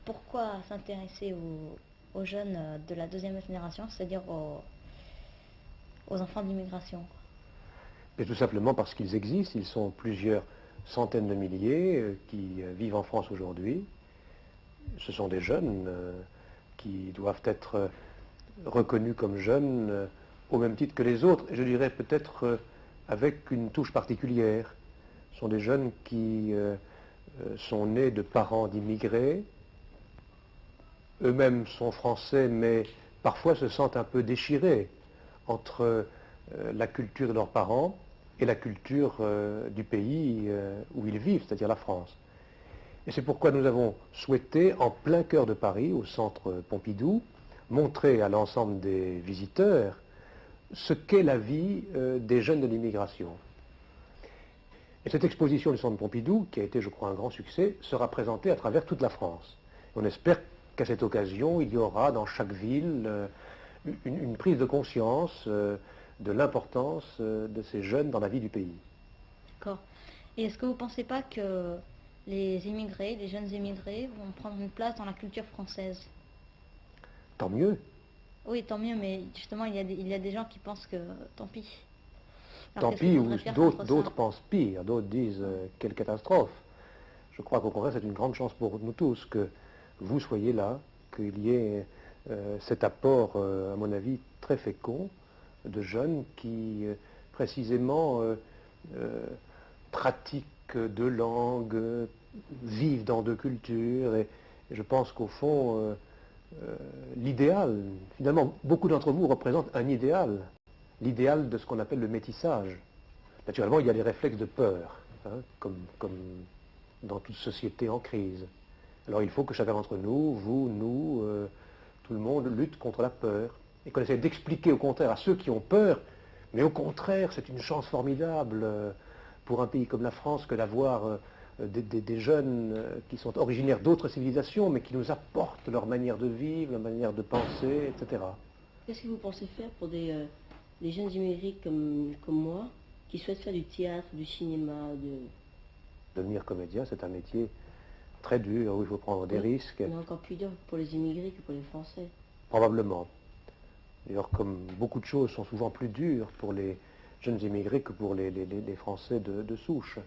pourquoi s'intéresser aux jeunes de la deuxième génération, c'est-à-dire aux enfants de l'immigration? Et tout simplement parce qu'ils existent, ils sont plusieurs centaines de milliers qui vivent en France aujourd'hui. Ce sont des jeunes qui doivent être reconnus comme jeunes au même titre que les autres, et je dirais peut-être avec une touche particulière. Ce sont des jeunes qui sont nés de parents d'immigrés, eux-mêmes sont français, mais parfois se sentent un peu déchirés entre la culture de leurs parents et la culture du pays où ils vivent, c'est-à-dire la France. Et c'est pourquoi nous avons souhaité, en plein cœur de Paris, au centre Pompidou, montrer à l'ensemble des visiteurs ce qu'est la vie des jeunes de l'immigration. Et cette exposition du centre Pompidou, qui a été, je crois, un grand succès, sera présentée à travers toute la France. Et on espère qu'à cette occasion, il y aura dans chaque ville une prise de conscience de l'importance de ces jeunes dans la vie du pays. D'accord. Et est-ce que vous ne pensez pas que les immigrés, les jeunes immigrés, vont prendre une place dans la culture française? Tant mieux. Oui, tant mieux, mais justement, il y a des gens qui pensent que tant pis. Alors, Tant qu'est-ce qu'il pis, ou faudrait faire contre d'autres ça? pensent pire, d'autres disent quelle catastrophe. Je crois qu'au contraire, c'est une grande chance pour nous tous que vous soyez là, qu'il y ait cet apport, à mon avis, très fécond de jeunes qui, précisément, pratiquent deux langues, vivent dans deux cultures, et je pense qu'au fond, l'idéal, finalement, beaucoup d'entre vous représentent un idéal, l'idéal de ce qu'on appelle le métissage. Naturellement, il y a les réflexes de peur, hein, comme dans toute société en crise. Alors il faut que chacun d'entre nous, vous, nous, tout le monde, lutte contre la peur. Et qu'on essaie d'expliquer au contraire à ceux qui ont peur, mais au contraire, c'est une chance formidable pour un pays comme la France que d'avoir des jeunes qui sont originaires d'autres civilisations, mais qui nous apportent leur manière de vivre, leur manière de penser, etc. Qu'est-ce que vous pensez faire pour des jeunes immigrés comme moi, qui souhaitent faire du théâtre, du cinéma, Devenir comédien, c'est un métier très dur, où il faut prendre des risques. Mais encore plus dur pour les immigrés que pour les Français. Probablement. D'ailleurs, comme beaucoup de choses sont souvent plus dures pour les jeunes immigrés que pour les Français de souche.